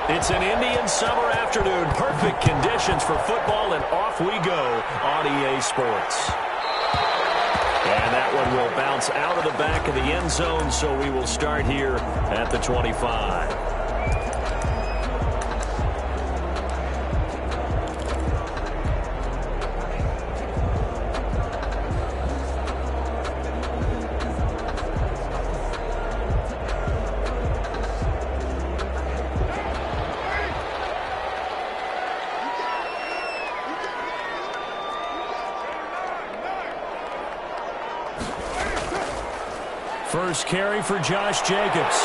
It's an Indian summer afternoon. Perfect conditions for football, and off we go on EA Sports. And that one will bounce out of the back of the end zone, so we will start here at the 25. First carry for Josh Jacobs.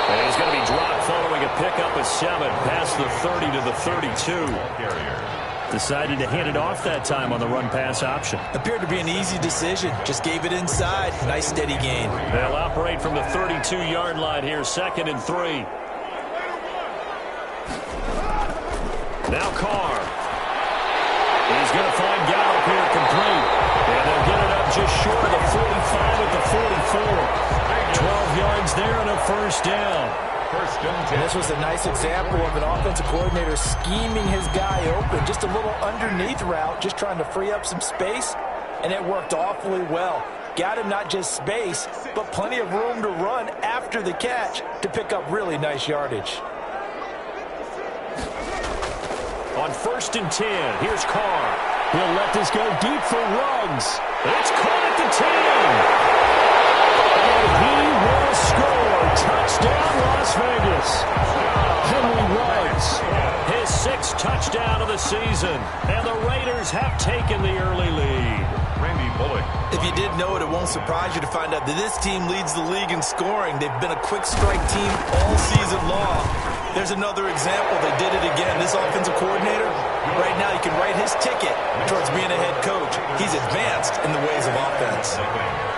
And he's going to be dropped following a pickup of 7 past the 30 to the 32. Decided to hand it off that time on the run-pass option. Appeared to be an easy decision. Just gave it inside. Nice steady gain. They'll operate from the 32-yard line here, 2nd and 3. Now Carr. He's going to find Gallup here complete. And they'll get it up just short of the 45 at the 44. 12 yards there and a first down. And this was a nice example of an offensive coordinator scheming his guy open. Just a little underneath route, just trying to free up some space. And it worked awfully well. Got him not just space, but plenty of room to run after the catch to pick up really nice yardage. On 1st and 10, here's Carr. He'll let this go deep for Ruggs. It's caught at the 10. And he will score. Touchdown, Las Vegas. Henry Ruggs, his 6th touchdown of the season. And the Raiders have taken the early lead. Randy Bullock. If you didn't know it, it won't surprise you to find out that this team leads the league in scoring. They've been a quick strike team all season long. There's another example. They did it again. This offensive coordinator, right now, you can write his ticket towards being a head coach. He's advanced in the ways of offense.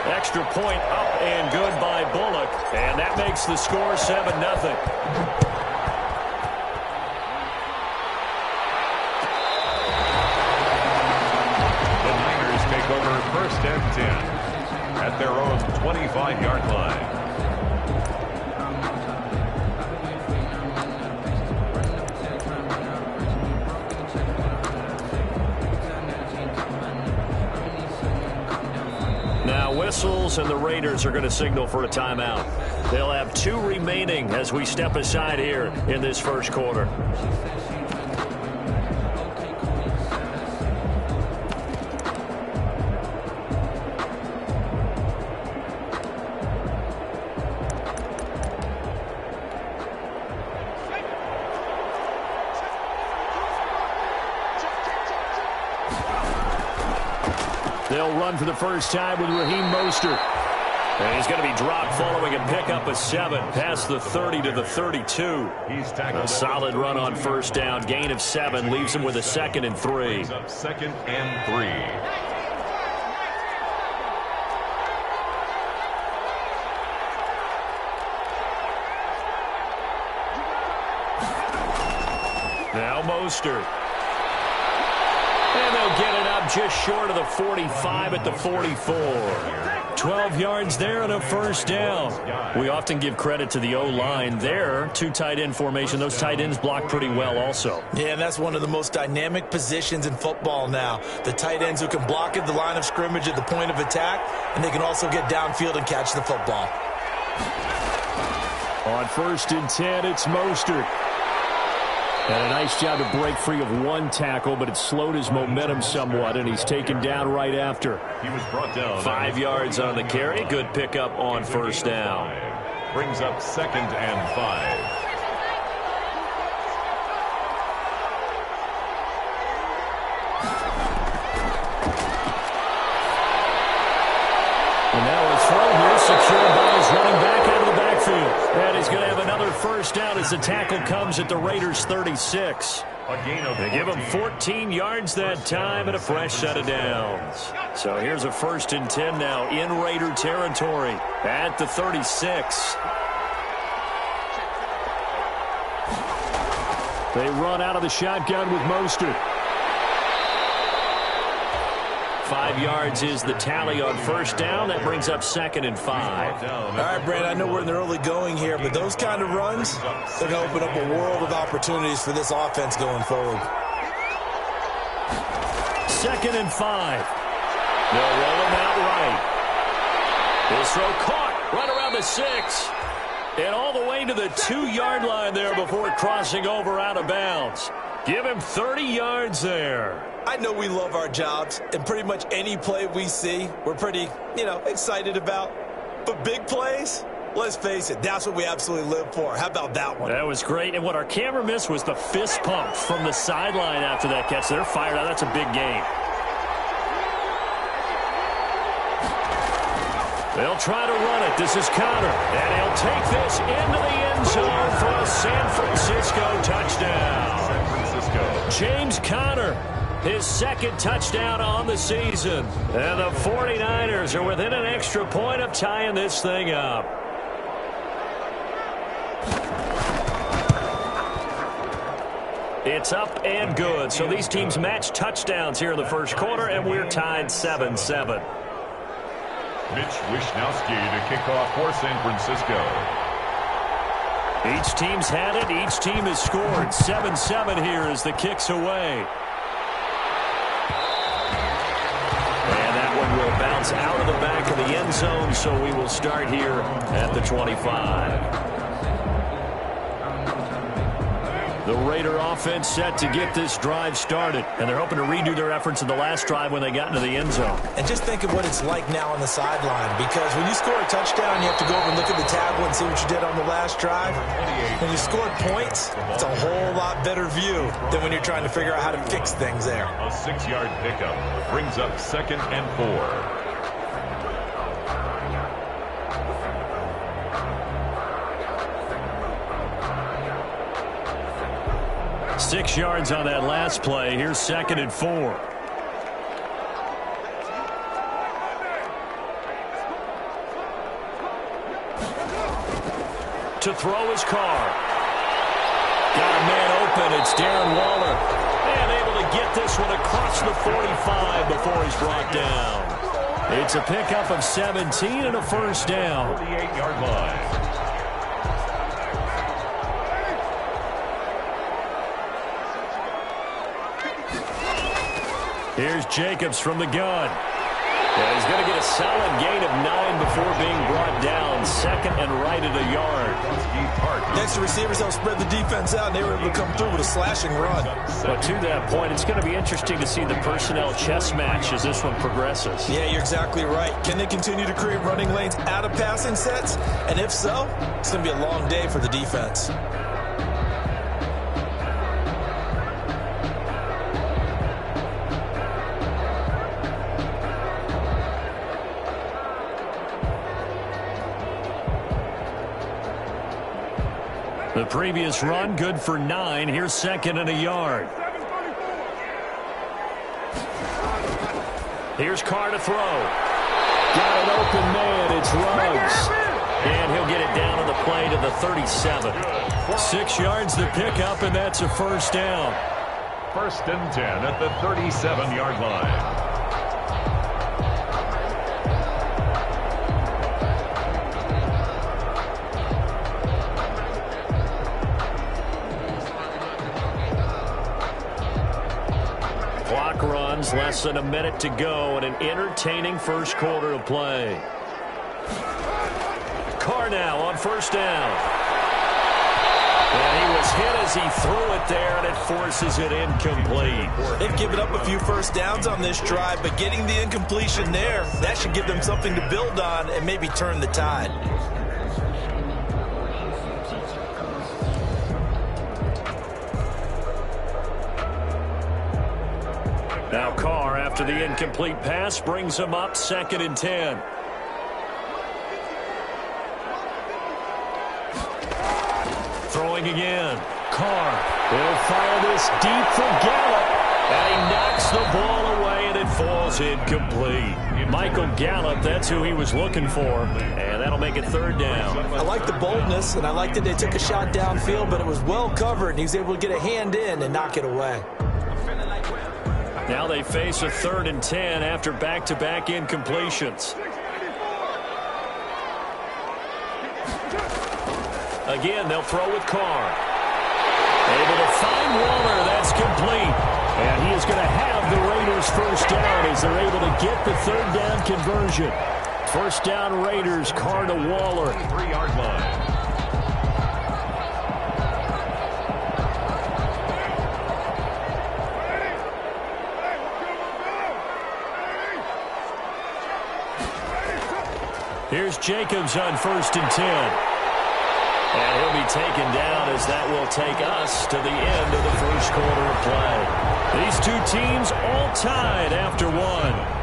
Extra point up and good by Bullock. And that makes the score 7-0. The Niners take over 1st and 10 at their own 25-yard line. Whistles, and the Raiders are going to signal for a timeout. They'll have 2 remaining as we step aside here in this first quarter. They'll run for the first time with Raheem Mostert. And he's going to be dropped following a pickup of 7 past the 30 to the 32. A solid run on first down. Gain of 7 leaves him with a 2nd and 3. 2nd and 3. Now Mostert. And they'll get it up just short of the 45 at the 44. 12 yards there and a first down. We often give credit to the O-line there. 2 tight end formation. Those tight ends block pretty well also. Yeah, and that's one of the most dynamic positions in football now. The tight ends who can block at the line of scrimmage at the point of attack, and they can also get downfield and catch the football. On 1st and 10, it's Mostert. And a nice job to break free of 1 tackle, but it slowed his momentum somewhat, and he's taken down right after. He was brought down. 5 yards on the carry. Good pickup on first down. Brings up 2nd and 5. And now a throw here, secured by his running back out of the backfield. And he's going to have another first down as the tackle comes at the Raiders' 36. They give him 14 yards that time and a fresh set of downs. So here's a 1st and 10 now in Raider territory at the 36. They run out of the shotgun with Mostert. 5 yards is the tally on first down. That brings up 2nd and 5. All right, Brandon, I know we're in the early going here, but those kind of runs, they're going to open up a world of opportunities for this offense going forward. 2nd and 5. They'll roll him out right. This throw caught right around the 6. And all the way to the 2-yard line there before crossing over out of bounds. Give him 30 yards there. I know we love our jobs, and pretty much any play we see, we're pretty, excited about. But big plays, let's face it, that's what we absolutely live for. How about that one? That was great. And what our camera missed was the fist pump from the sideline after that catch. They're fired out. That's a big game. They'll try to run it. This is Conner. And he'll take this into the end zone for a San Francisco touchdown. San Francisco. James Conner, his 2nd touchdown on the season. And the 49ers are within an extra point of tying this thing up. It's up and good. So these teams match touchdowns here in the first quarter, and we're tied 7-7. Mitch Wishnowsky to kick off for San Francisco. Each team's had it. Each team has scored. 7-7 here as the kick's away. And that one will bounce out of the back of the end zone, so we will start here at the 25. The Raider offense set to get this drive started, and they're hoping to redo their efforts in the last drive when they got into the end zone. And just think of what it's like now on the sideline, because when you score a touchdown, you have to go over and look at the table and see what you did on the last drive. When you score points, it's a whole lot better view than when you're trying to figure out how to fix things there. A 6-yard pickup brings up 2nd and 4. 6 yards on that last play. Here's 2nd and 4. To throw his Carr. Got a man open. It's Darren Waller. And able to get this one across the 45 before he's brought down. It's a pickup of 17 and a first down. 48-yard line. Here's Jacobs from the gun. And he's going to get a solid gain of 9 before being brought down. 2nd and right at a yard. Next to receivers, they'll spread the defense out, and they were able to come through with a slashing run. But to that point, it's going to be interesting to see the personnel chess match as this one progresses. Yeah, you're exactly right. Can they continue to create running lanes out of passing sets? And if so, it's going to be a long day for the defense. The previous run, good for 9. Here's 2nd and a yard. Here's Carr to throw. Got an open man. It's Ruggs. And he'll get it down on the play to the 37. 6 yards the pickup, and that's a first down. 1st and 10 at the 37-yard line. Runs, less than a minute to go, and an entertaining first quarter of play. Carr now on first down. And he was hit as he threw it there, and it forces it incomplete. They've given up a few first downs on this drive, but getting the incompletion there, that should give them something to build on and maybe turn the tide. Now Carr, after the incomplete pass, brings him up 2nd and 10. Throwing again. Carr. He'll fire this deep for Gallup. And he knocks the ball away, and it falls incomplete. Michael Gallup, that's who he was looking for. And that'll make it 3rd down. I like the boldness, and I like that they took a shot downfield, but it was well covered, and he was able to get a hand in and knock it away. Now they face a 3rd and 10 after back-to-back incompletions. Again, they'll throw with Carr. Able to find Waller. That's complete. And he is going to have the Raiders first down as they're able to get the 3rd down conversion. First down Raiders, Carr to Waller. 3-yard line. Here's Jacobs on 1st and 10. And he'll be taken down as that will take us to the end of the first quarter of play. These two teams all tied after one.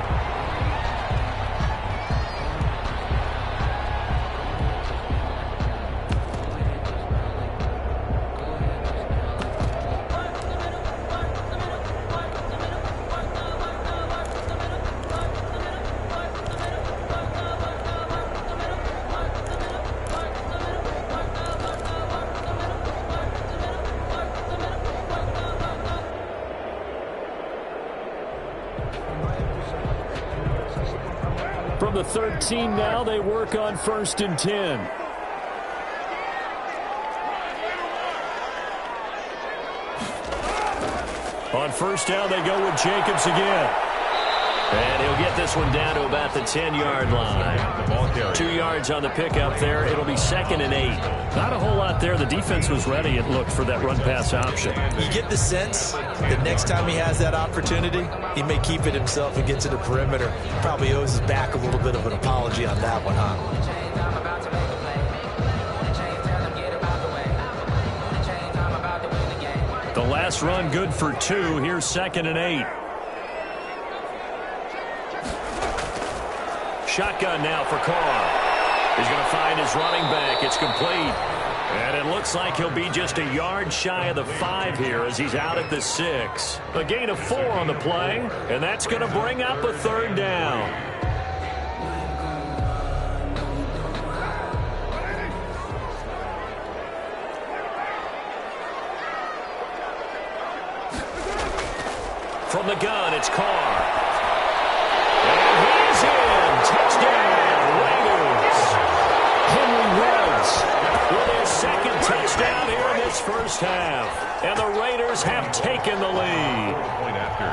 From the 13 now, they work on 1st and 10. On first down, they go with Jacobs again. And he'll get this one down to about the 10-yard line. 2 yards on the pickup there. It'll be 2nd and 8. Not a whole lot there. The defense was ready, it looked, for that run-pass option. You get the sense that next time he has that opportunity, he may keep it himself and get to the perimeter. Probably owes his back a little bit of an apology on that one, huh? The last run good for 2. Here's 2nd and 8. Shotgun now for Carr. He's going to find his running back. It's complete. And it looks like he'll be just a yard shy of the 5 here as he's out at the 6. A gain of 4 on the play, and that's going to bring up a 3rd down. From the gun, it's Carr. And he's in. Touchdown, Raiders. Henry Ruggs with his 2nd touchdown here in this first half. And the Raiders have taken the lead. Point after.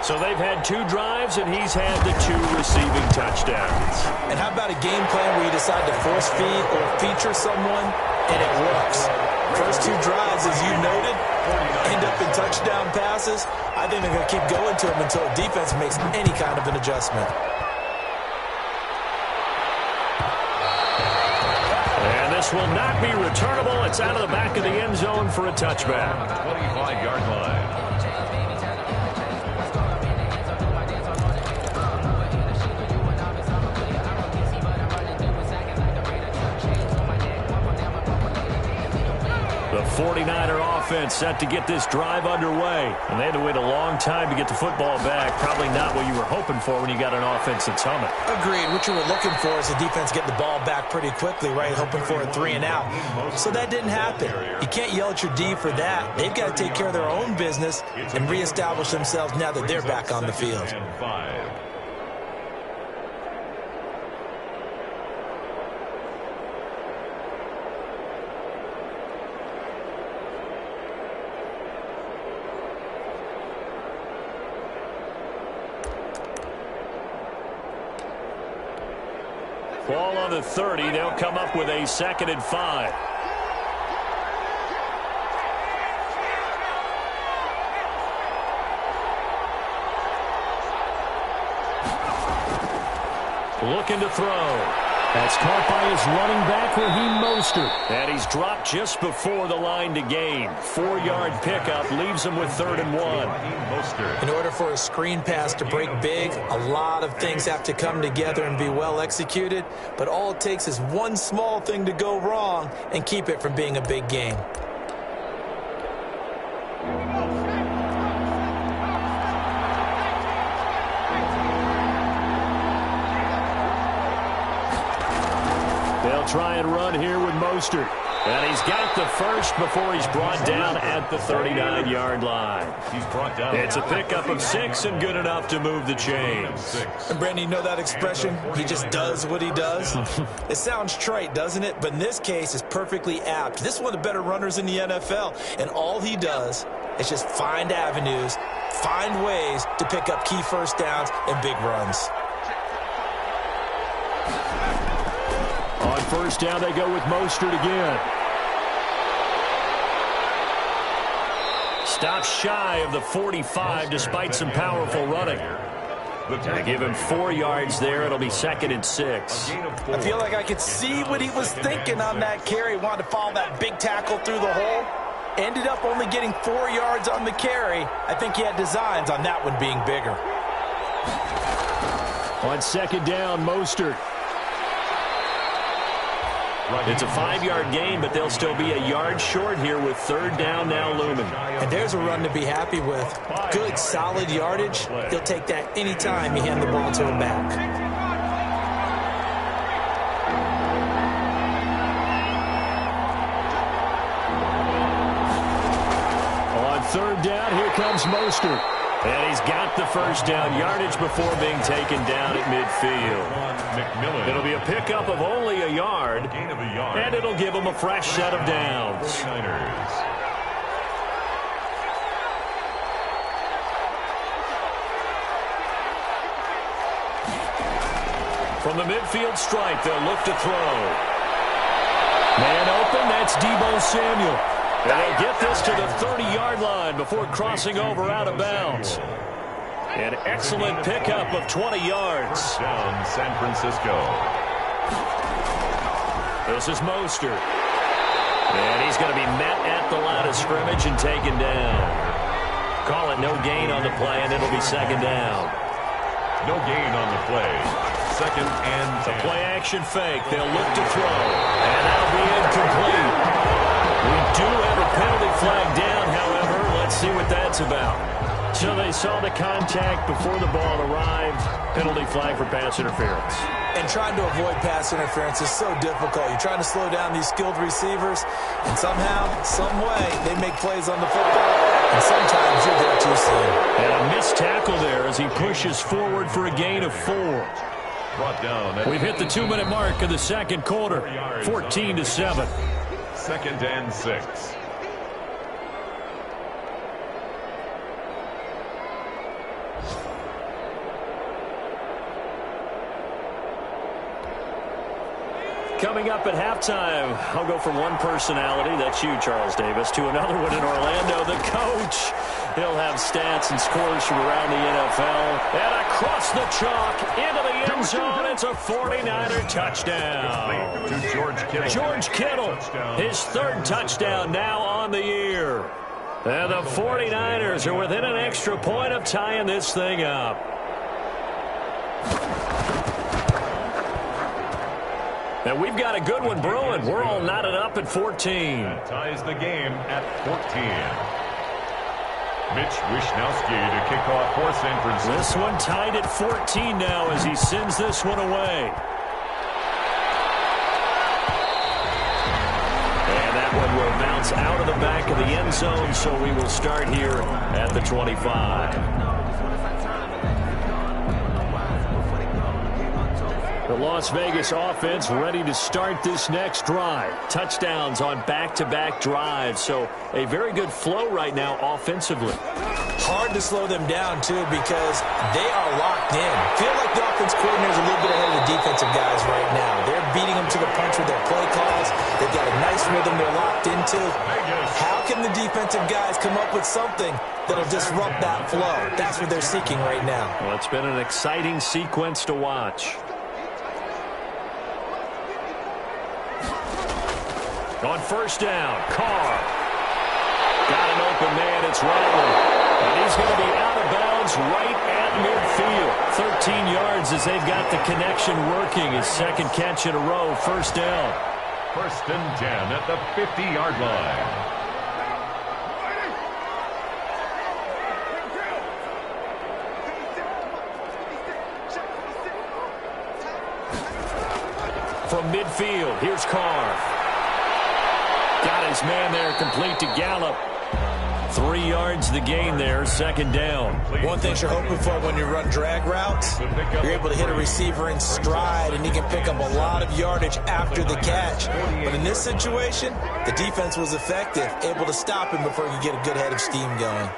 So they've had 2 drives, and he's had the 2 receiving touchdowns. And how about a game plan where you decide to force feed or feature someone, and it works? First 2 drives, as you noted, end up in touchdown passes. I think they're going to keep going to him until the defense makes any kind of an adjustment. And this will not be returnable. It's out of the back of the end zone for a touchback. 25-yard line. The 49er offense set to get this drive underway. And they had to wait a long time to get the football back. Probably not what you were hoping for when you got an offense that's humming. Agreed. What you were looking for is the defense getting the ball back pretty quickly, right? Hoping for a 3 and out. So that didn't happen. You can't yell at your D for that. They've got to take care of their own business and reestablish themselves now that they're back on the field. And 5. Ball on the 30. They'll come up with a 2nd and 5. Looking to throw. That's caught by his running back, Raheem Mostert. And he's dropped just before the line to gain. 4-yard pickup leaves him with 3rd and 1. In order for a screen pass to break big, a lot of things have to come together and be well executed. But all it takes is one small thing to go wrong and keep it from being a big game. They'll try and run here with Mostert. And he's got the first before he's brought down at the 39-yard line. He's brought down. It's a pickup of 6 and good enough to move the chains. And Brandon, you know that expression? He just does what he does. It sounds trite, doesn't it? But in this case, it's perfectly apt. This is one of the better runners in the NFL. And all he does is just find avenues, find ways to pick up key first downs and big runs. On first down, they go with Mostert again. Stops shy of the 45 despite some powerful running. They give him 4 yards there. It'll be 2nd and 6. I feel like I could see what he was thinking on that carry. Wanted to follow that big tackle through the hole. Ended up only getting 4 yards on the carry. I think he had designs on that one being bigger. On 2nd down, Mostert. It's a 5-yard gain, but they'll still be a yard short here with 3rd down now looming. And there's a run to be happy with. Good, solid yardage. He'll take that anytime you hand the ball to him back. On 3rd down, here comes Mostert. And he's got the first down yardage before being taken down at midfield. It'll be a pickup of only a yard, and it'll give him a fresh set of downs. From the midfield stripe, they'll look to throw. Man open, that's Deebo Samuel. And they'll get this to the 30-yard line before crossing over out of bounds. An excellent pickup of 20 yards. Down San Francisco. This is Mostert. And he's going to be met at the line of scrimmage and taken down. Call it no gain on the play, and it'll be 2nd down. No gain on the play. 2nd and 10. The play action fake. They'll look to throw. And that'll be incomplete. We do have a penalty flag down, however. Let's see what that's about. So they saw the contact before the ball arrived. Penalty flag for pass interference. And trying to avoid pass interference is so difficult. You're trying to slow down these skilled receivers, and somehow, some way, they make plays on the football, and sometimes you're there too soon. And a missed tackle there as he pushes forward for a gain of 4. Brought down. We've hit the 2-minute mark of the 2nd quarter, 14-7. 2nd and 6. Coming up at halftime, I'll go from one personality, that's you, Charles Davis, to another one in Orlando, the coach. He'll have stats and scores from around the NFL. And across the chalk, into the end zone, it's a 49er touchdown. To George Kittle. George Kittle, his 3rd touchdown now on the year. And the 49ers are within an extra point of tying this thing up. And we've got a good one brewing. We're all knotted up at 14. That ties the game at 14. Mitch Wishnowsky to kick off for San Francisco. This one tied at 14 now as he sends this one away. And that one will bounce out of the back of the end zone, so we will start here at the 25. The Las Vegas offense ready to start this next drive. Touchdowns on back-to-back drives, so a very good flow right now offensively. Hard to slow them down, too, because they are locked in. Feel like the offense coordinator is a little bit ahead of the defensive guys right now. They're beating them to the punch with their play calls. They've got a nice rhythm they're locked into. How can the defensive guys come up with something that'll disrupt that flow? That's what they're seeking right now. Well, it's been an exciting sequence to watch. On first down, Carr. Got an open man, it's Rattler. And he's going to be out of bounds right at midfield. 13 yards as they've got the connection working. His 2nd catch in a row, first down. 1st and 10 at the 50-yard line. From midfield, here's Carr. his man there, complete to Gallup. 3 yards the gain there, second down. One thing you're hoping for when you run drag routes, you're able to hit a receiver in stride, and he can pick up a lot of yardage after the catch. But in this situation, the defense was effective, able to stop him before he could get a good head of steam going.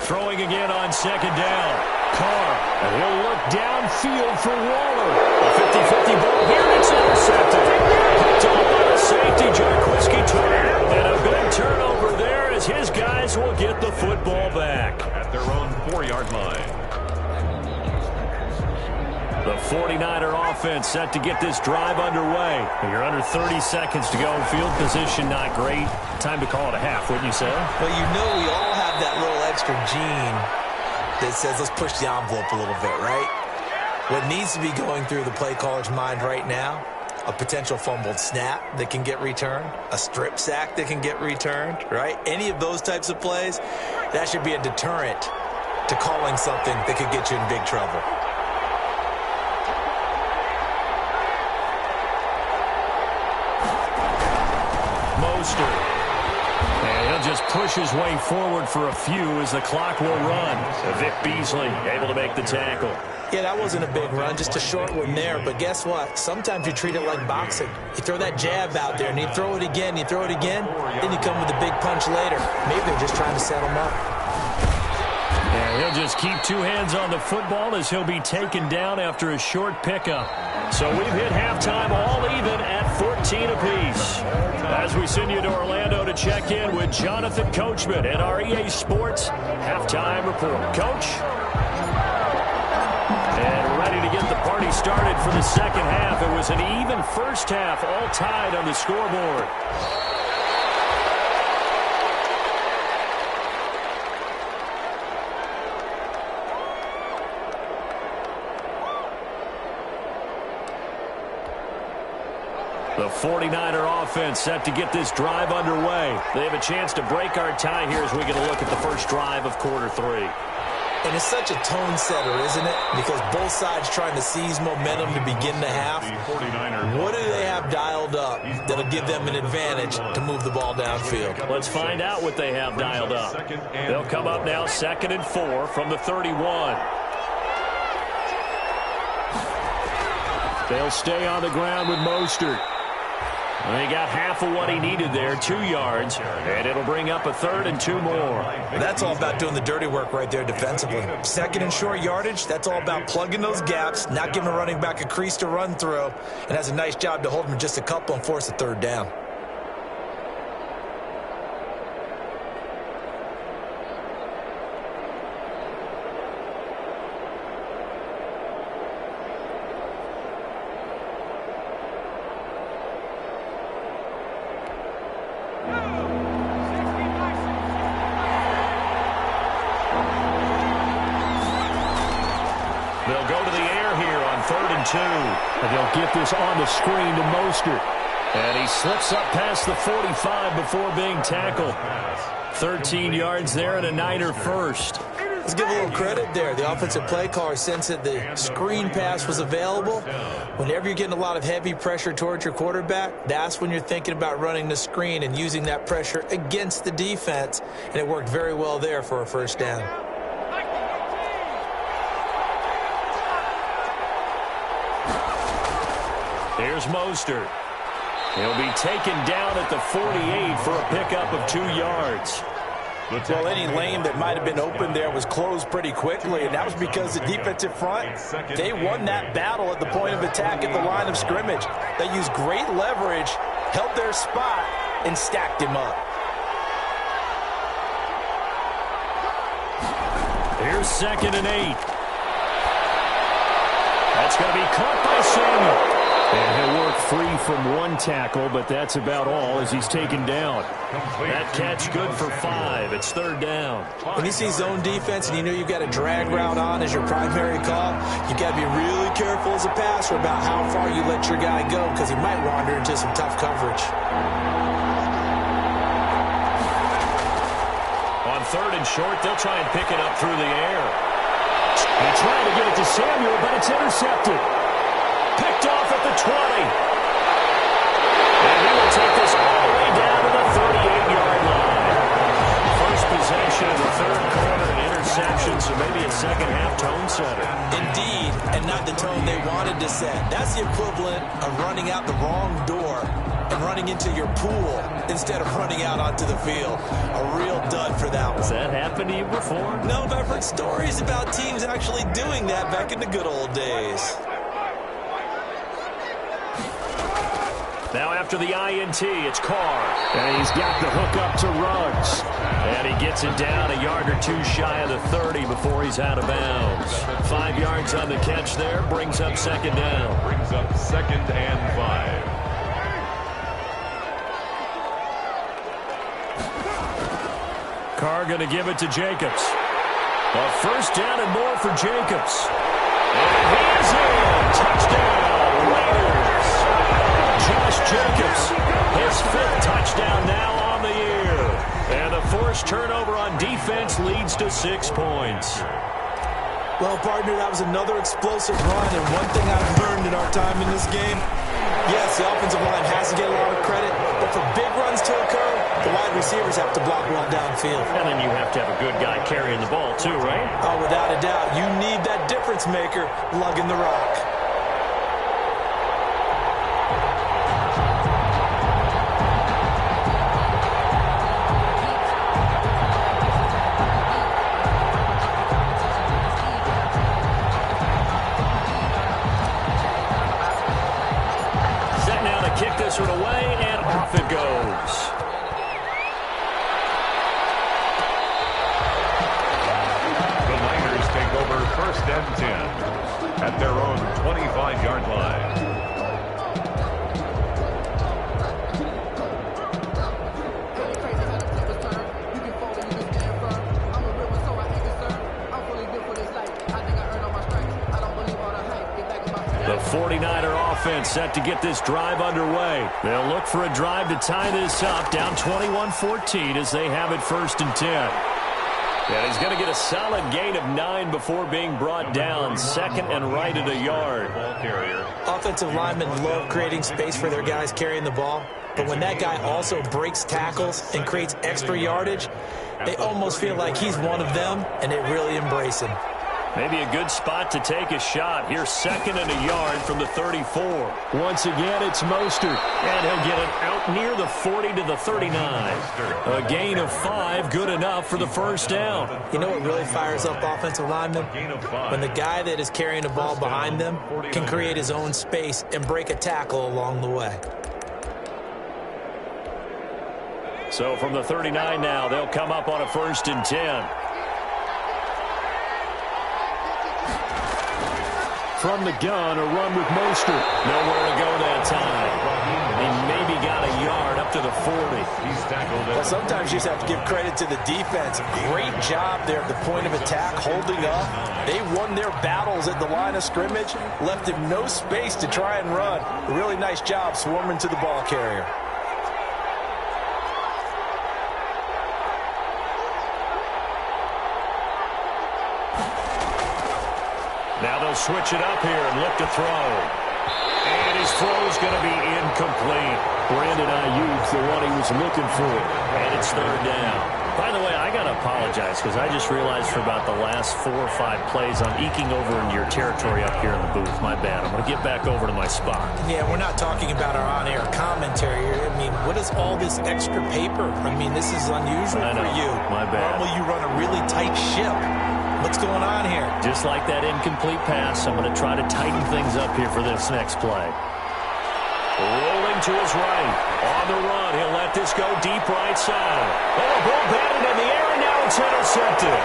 Throwing again on second down. Carr, and he'll look downfield for Waller. A 50-50 ball here, it's intercepted. Picked off by the safety, Jarquiski Turner. And a big turnover there as his guys will get the football back. At their own 4-yard line. The 49er offense set to get this drive underway. You're under 30 seconds to go. Field position not great. Time to call it a half, wouldn't you say? Well, you know we all have that little extra gene that says let's push the envelope a little bit, right? What needs to be going through the play caller's mind right now, a potential fumbled snap that can get returned, a strip sack that can get returned, right? Any of those types of plays, that should be a deterrent to calling something that could get you in big trouble. And he'll just push his way forward for a few as the clock will run. Vic Beasley able to make the tackle. Yeah, that wasn't a big run, just a short one there. But guess what? Sometimes you treat it like boxing. You throw that jab out there, and you throw it again, then you come with a big punch later. Maybe they're just trying to set him up. And he'll just keep 2 hands on the football as he'll be taken down after a short pickup. So we've hit halftime all even at 14 apiece. As we send you to Orlando to check in with Jonathan Coachman at our EA Sports Halftime Report. Coach? And ready to get the party started for the second half. It was an even first half, all tied on the scoreboard. The 49er offense set to get this drive underway. They have a chance to break our tie here as we get a look at the first drive of quarter 3. And it's such a tone setter, isn't it? Because both sides trying to seize momentum to begin the half. What do they have dialed up that'll give them an advantage to move the ball downfield? Let's find out what they have dialed up. They'll come up now 2nd and 4 from the 31. They'll stay on the ground with Mostert. He got half of what he needed there, 2 yards, and it'll bring up a 3rd and 2 more. That's all about doing the dirty work right there defensively. 2nd and short yardage, that's all about plugging those gaps, not giving a running back a crease to run through, and has a nice job to hold him just a couple and force a 3rd down. They'll go to the air here on 3rd and 2. And they'll get this on the screen to Mostert. And he slips up past the 45 before being tackled. 13 yards there and a Niner first. Let's give a little credit there. The offensive play caller sensed that the screen pass was available. Whenever you're getting a lot of heavy pressure towards your quarterback, that's when you're thinking about running the screen and using that pressure against the defense. And it worked very well there for a first down. Here's Mostert. He'll be taken down at the 48 for a pickup of 2 yards. Well, any lane that might have been open there was closed pretty quickly, and that was because the defensive front, they won that battle at the point of attack at the line of scrimmage. They used great leverage, held their spot, and stacked him up. Here's 2nd and 8. That's going to be caught by Samuel. And he'll work free from 1 tackle, but that's about all as he's taken down. That catch good for 5. It's 3rd down. When you see zone defense and you know you've got a drag route on as your primary call, you've got to be really careful as a passer about how far you let your guy go because he might wander into some tough coverage. On 3rd and short, they'll try and pick it up through the air. They try to get it to Samuel, but it's intercepted. Picked off at the 20. And he will second half tone setter. Indeed, and not the tone they wanted to set. That's the equivalent of running out the wrong door and running into your pool instead of running out onto the field. A real dud for that one. Has that happened to you before? No, but I've heard stories about teams actually doing that back in the good old days. Now after the INT, it's Carr. And he's got the hook up to Ruggs. And he gets it down a yard or two shy of the 30 before he's out of bounds. 5 yards on the catch there, brings up second down. Brings up 2nd and 5. Carr going to give it to Jacobs. A first down and more for Jacobs. And he's in. Touchdown, Raiders. Josh Jacobs, his 5th touchdown now on the year. And the forced turnover on defense leads to 6 points. Well, partner, that was another explosive run, and one thing I've learned in our time in this game, yes, the offensive line has to get a lot of credit, but for big runs to occur, the wide receivers have to block well downfield. And then you have to have a good guy carrying the ball too, right? Oh, without a doubt. You need that difference maker lugging the rock. Kick this one away, and off it goes. The Niners take over 1st and 10 at their own 25-yard line. The 49er offense set to get this drive underway. They'll look for a drive to tie this up, down 21-14 as they have it 1st and 10. And he's going to get a solid gain of 9 before being brought down, 2nd and right at a yard. Offensive linemen love creating space for their guys carrying the ball, but when that guy also breaks tackles and creates extra yardage, they almost feel like he's one of them, and they really embrace him. Maybe a good spot to take a shot. Here's 2nd and a yard from the 34. Once again, it's Mostert. And he'll get it out near the 40 to the 39. A gain of 5, good enough for the first down. You know what really fires up offensive linemen? When the guy that is carrying the ball behind them can create his own space and break a tackle along the way. So from the 39 now, they'll come up on a 1st and 10. From the gun, a run with Mostert. Nowhere to go that time. He maybe got a yard up to the 40. He's tackled. Well, sometimes you just have to give credit to the defense. Great job there at the point of attack, holding up. They won their battles at the line of scrimmage, left him no space to try and run. A really nice job swarming to the ball carrier. Now they'll switch it up here and look to throw. And his throw's going to be incomplete. Brandon Ayuk's the one he was looking for. And it's 3rd down. By the way, I got to apologize because I just realized for about the last 4 or 5 plays I'm eking over into your territory up here in the booth. My bad. I'm going to get back over to my spot. Yeah, we're not talking about our on-air commentary. I mean, what is all this extra paper? I mean, this is unusual for you. My bad. Normally you run a really tight ship. What's going on here? Just like that incomplete pass, I'm going to try to tighten things up here for this next play. Rolling to his right. On the run, he'll let this go deep right side. Oh, a ball batted in the air, and now it's intercepted.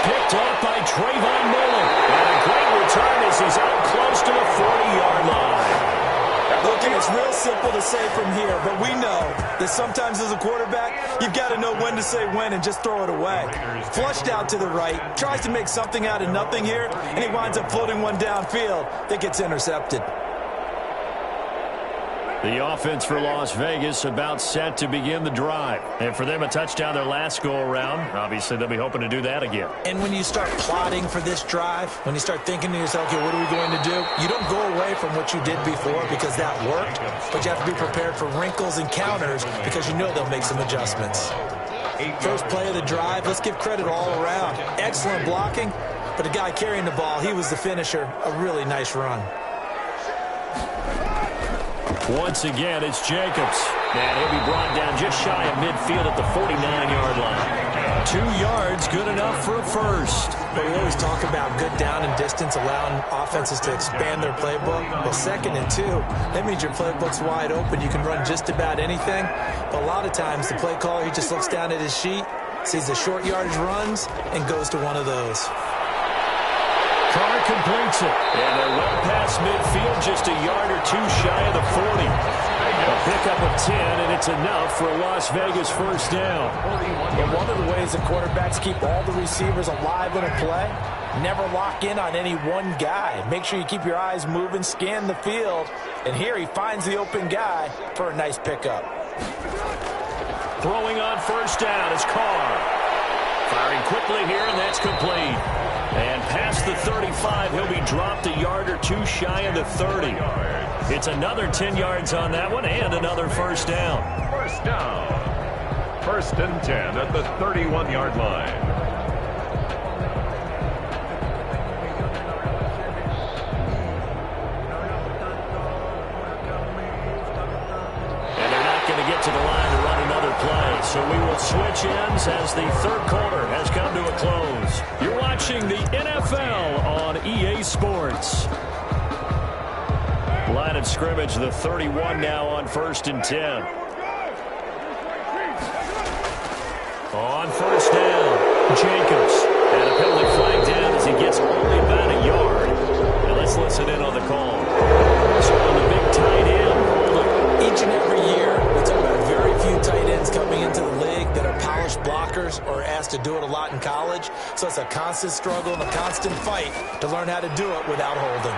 Picked off by Trayvon Mullen. And a great return as he's out close to the 40-yard line. Look, it's real simple to say from here, but we know that sometimes as a quarterback, you've got to know when to say when and just throw it away. Flushed out to the right, tries to make something out of nothing here, and he winds up floating one downfield that gets intercepted. The offense for Las Vegas about set to begin the drive. And for them, a touchdown their last go-around. Obviously, they'll be hoping to do that again. And when you start plotting for this drive, when you start thinking to yourself, okay, what are we going to do? You don't go away from what you did before because that worked, but you have to be prepared for wrinkles and counters because you know they'll make some adjustments. First play of the drive, let's give credit all around. Excellent blocking, but the guy carrying the ball, he was the finisher. A really nice run. Once again, it's Jacobs. And he'll be brought down just shy of midfield at the 49-yard line. 2 yards, good enough for a first. But we always talk about good down and distance, allowing offenses to expand their playbook. Well, 2nd and 2, that means your playbook's wide open. You can run just about anything. But a lot of times, the play caller, he just looks down at his sheet, sees the short yardage runs, and goes to one of those. Carr completes it. And they're well past midfield, just a yard or 2 shy of the 40. A pickup of 10, and it's enough for a Las Vegas first down. And one of the ways that quarterbacks keep all the receivers alive in a play, never lock in on any one guy. Make sure you keep your eyes moving, scan the field. And here he finds the open guy for a nice pickup. Throwing on first down is Carr. Firing quickly here, and that's complete. And past the 35, he'll be dropped a yard or 2 shy of the 30. It's another 10 yards on that one and another first down. First down. 1st and 10 at the 31-yard line. And they're not going to get to the line to run another play. So we will switch ends as the 3rd quarter has come to a close. You're watching the NFL on EA Sports. Line of scrimmage, the 31 now on 1st and 10. On first down, Jacobs. And a penalty flag down as he gets only about a yard. Now let's listen in on the call. So on the big tight end. Each and every year, we talk about very few tight ends coming into the league that are polished blockers or asked to do it a lot in college. So it's a constant struggle and a constant fight to learn how to do it without holding.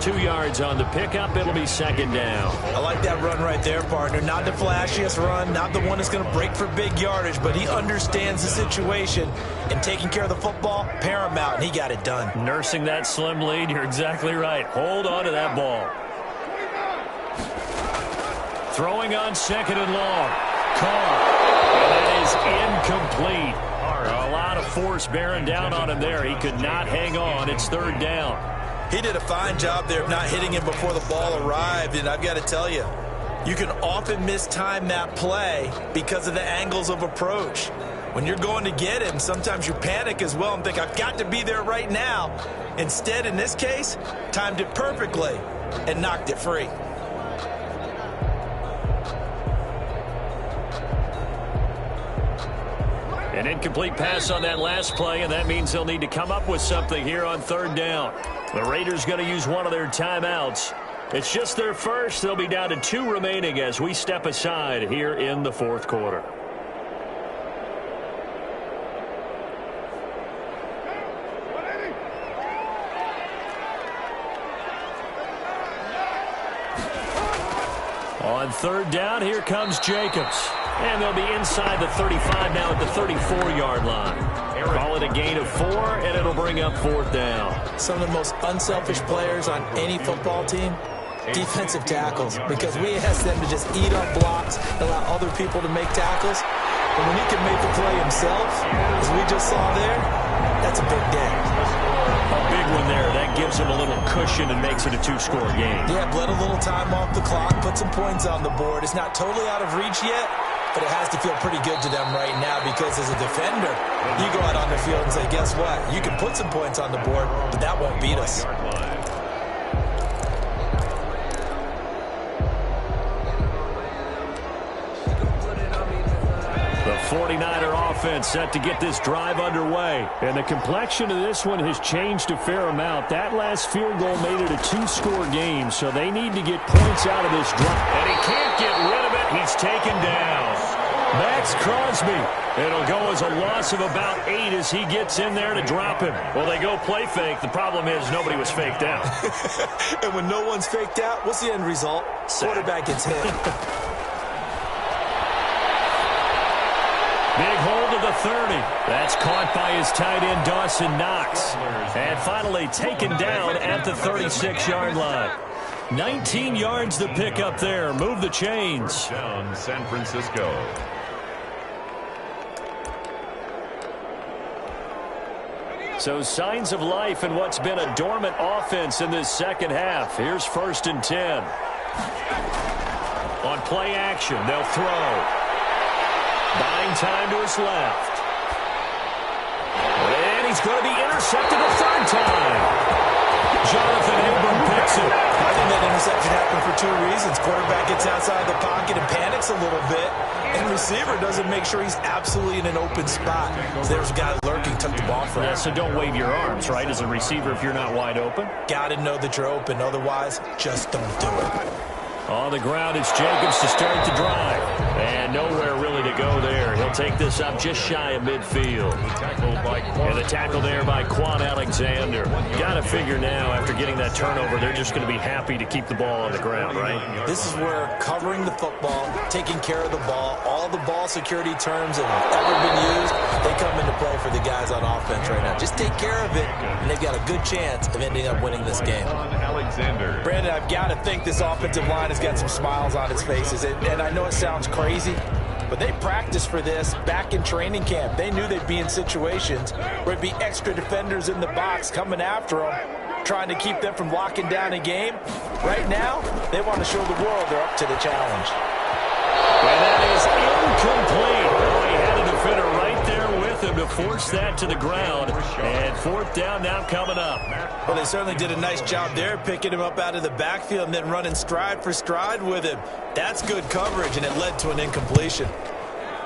2 yards on the pickup. It'll be 2nd down. I like that run right there, partner. Not the flashiest run, not the one that's going to break for big yardage, but he understands the situation, and taking care of the football, paramount, and he got it done. Nursing that slim lead, you're exactly right. Hold on to that ball. Throwing on 2nd and long. Carr. And that is incomplete. A lot of force bearing down on him there. He could not hang on. It's 3rd down. He did a fine job there of not hitting him before the ball arrived, and I've got to tell you, you can often mistime that play because of the angles of approach. When you're going to get him, sometimes you panic as well and think, I've got to be there right now. Instead, in this case, timed it perfectly and knocked it free. An incomplete pass on that last play, and that means they'll need to come up with something here on 3rd down. The Raiders going to use one of their timeouts. It's just their first. They'll be down to 2 remaining as we step aside here in the 4th quarter. On 3rd down, here comes Jacobs. And they'll be inside the 35 now at the 34-yard line. Call it a gain of 4, and it'll bring up 4th down. Some of the most unselfish players on any football team, defensive tackles, because we ask them to just eat up blocks, allow other people to make tackles. But when he can make the play himself, as we just saw there, that's a big day. A big one there. That gives him a little cushion and makes it a 2-score game. Yeah, bled a little time off the clock, put some points on the board. It's not totally out of reach yet, but it has to feel pretty good to them right now because as a defender, you go out on the field and say, guess what? You can put some points on the board, but that won't beat us. The 49er offense set to get this drive underway. And the complexion of this one has changed a fair amount. That last field goal made it a 2-score game, so they need to get points out of this drive. And he can't get rid of it. He's taken down. Max Crosby. It'll go as a loss of about 8 as he gets in there to drop him. Well, they go play fake. The problem is nobody was faked out. And when no one's faked out, what's the end result? Quarterback gets hit. Big hold of the 30. That's caught by his tight end, Dawson Knox. And finally taken down at the 36-yard line. 19 yards to pick up there. Move the chains. Down San Francisco. So signs of life in what's been a dormant offense in this second half. Here's 1st and 10. On play action, they'll throw. Buying time to his left. And he's going to be intercepted a third time. Jonathan Abram picks it. I think that interception happened for 2 reasons. Quarterback gets outside the pocket and panics a little bit, and receiver doesn't make sure he's absolutely in an open spot. So there's a guy lurking, took the ball from him. Yeah, so don't wave your arms, right, as a receiver if you're not wide open. Got to know that you're open. Otherwise, just don't do it. On the ground, it's Jacobs to start the drive. And nowhere really to go there. He'll take this up just shy of midfield. And the tackle there by Quan Alexander. Got to figure now, after getting that turnover, they're just going to be happy to keep the ball on the ground, right? This is where covering the football, taking care of the ball, all the ball security terms that have ever been used, they come into play for the guys on offense right now. Just take care of it, and they've got a good chance of ending up winning this game. Brandon, I've got to think this offensive line has got some smiles on its faces, and I know it sounds crazy, but they practiced for this back in training camp. They knew they'd be in situations where it'd be extra defenders in the box coming after them, trying to keep them from locking down a game. Right now, they want to show the world they're up to the challenge. And that is incomplete. Well, he had a defender right there with him to force that to the ground. And 4th down now coming up. Well, they certainly did a nice job there, picking him up out of the backfield and then running stride for stride with him. That's good coverage, and it led to an incompletion.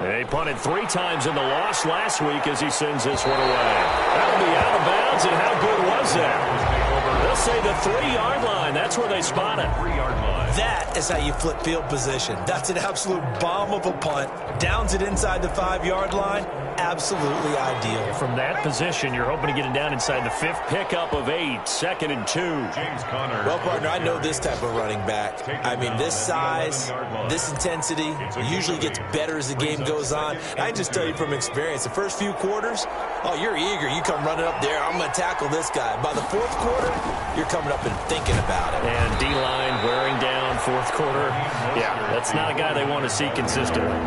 They punted 3 times in the loss last week as he sends this one away. That'll be out of bounds, and how good was that? They'll say the 3-yard line. That's where they spot it. 3-yard line. That is how you flip field position. That's an absolute bomb of a punt. Downs it inside the 5-yard line. Absolutely ideal. From that position, you're hoping to get it down inside the 5th pickup of 8. 2nd and 2. James Conner. Well, partner, I know this type of running back. I mean, this size, this intensity usually gets better as the game goes on. I can just tell you from experience, the first few quarters, oh, you're eager. You come running up there, I'm going to tackle this guy. By the 4th quarter, you're coming up and thinking about it. And D-line wearing down 4th quarter. Yeah, that's not a guy they want to see consistently.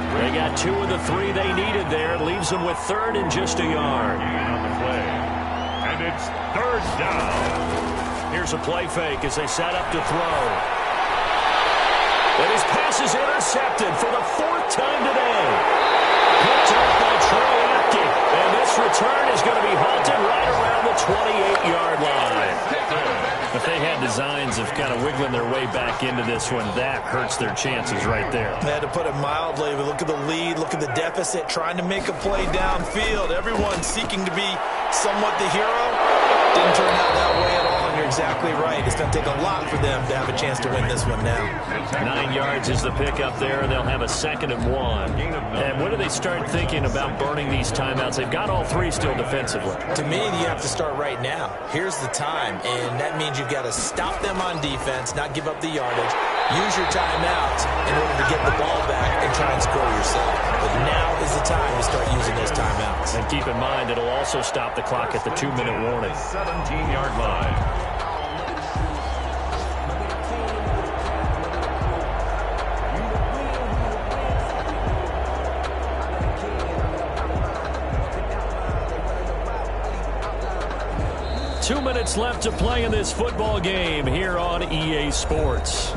They got 2 of the 3 they needed there. Leaves them with 3rd and just a yard. On the play. And it's 3rd down. Here's a play fake as they set up to throw. And his pass is intercepted for the 4th time today. Picked up by Troy Apke. And this return is going to be halted right around the 28-yard line. If they had designs of kind of wiggling their way back into this one, that hurts their chances right there. They had to put it mildly, but look at the lead, look at the deficit, trying to make a play downfield. Everyone seeking to be somewhat the hero. Didn't turn out that way at all, and you're exactly right. It's going to take a lot for them to have a chance to win this one now. 9 yards is the pickup there, and they'll have a 2nd and 1. And when do they start thinking about burning these timeouts? They've got all 3 still defensively. To me, you have to start right now. Here's the time, and that means you've got to stop them on defense, not give up the yardage, use your timeouts in order to get the ball back and try and score yourself. But now is the time to start using those timeouts. And keep in mind, it'll also stop the clock at the 2-minute warning. 17-yard line. Two minutes left to play in this football game here on EA Sports.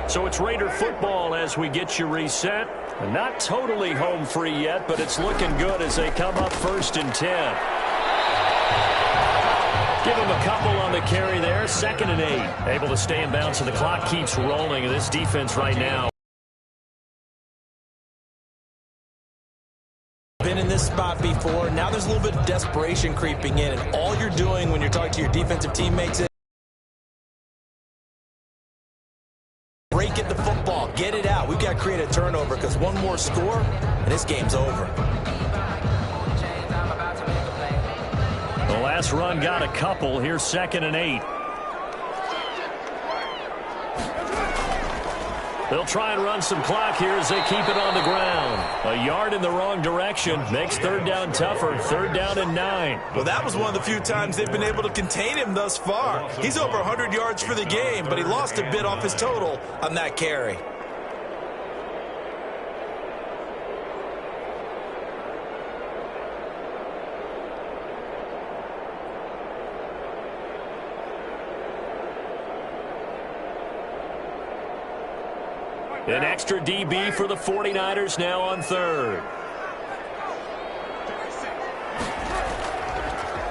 So it's Raider football as we get you reset. Not totally home free yet, but it's looking good as they come up 1st and 10. Give them a couple on the carry there. 2nd and 8. Able to stay in bounds, so the clock keeps rolling. And this defense right now. Been in this spot before. Now there's a little bit of desperation creeping in, and all you're doing when you're talking to your defensive teammates is break at the football, get it out. We've got to create a turnover because one more score and this game's over. The last run got a couple. Here's 2nd and 8. They'll try and run some clock here as they keep it on the ground. A yard in the wrong direction makes 3rd down tougher. 3rd down and 9. Well, that was one of the few times they've been able to contain him thus far. He's over 100 yards for the game, but he lost a bit off his total on that carry. An extra DB for the 49ers now on third.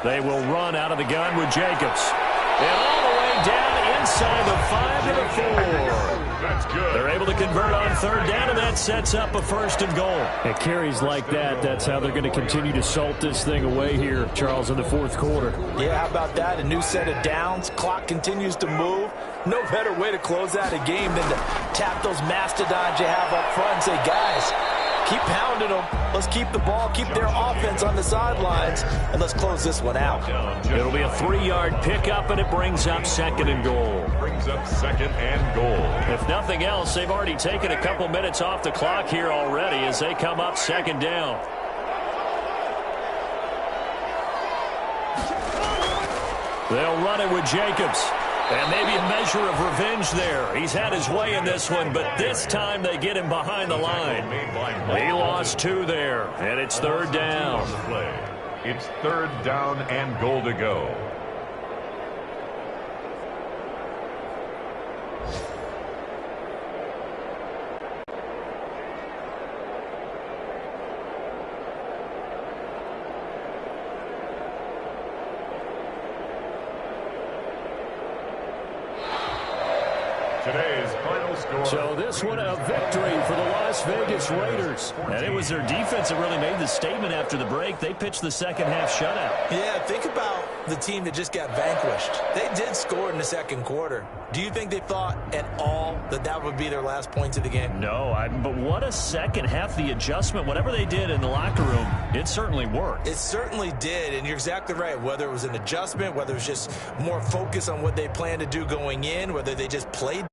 They will run out of the gun with Jacobs. And all the way down inside the 5 to the 4. That's good. They're able to convert on third down, and that sets up a first and goal. At carries like that, that's how they're going to continue to salt this thing away here, Charles, in the fourth quarter. Yeah, how about that? A new set of downs. Clock continues to move. No better way to close out a game than to tap those mastodons you have up front and say, guys, keep pounding them. Let's keep the ball, keep their offense on the sidelines, and let's close this one out. It'll be a 3-yard pickup, and it brings up second and goal. Brings up second and goal. If nothing else, they've already taken a couple minutes off the clock here already as they come up second down. They'll run it with Jacobs. And maybe a measure of revenge there. He's had his way in this one, but this time they get him behind the line. He lost 2 there, and it's third down. It's third down and goal to go. Today's final score. So this one a victory for the Las Vegas Raiders. And it was their defense that really made the statement after the break. They pitched the second half shutout. Yeah, think about the team that just got vanquished. They did score in the second quarter. Do you think they thought at all that that would be their last points of the game? No, but what a second half. The adjustment, whatever they did in the locker room, it certainly worked. It certainly did, and you're exactly right. Whether it was an adjustment, whether it was just more focus on what they planned to do going in, whether they just played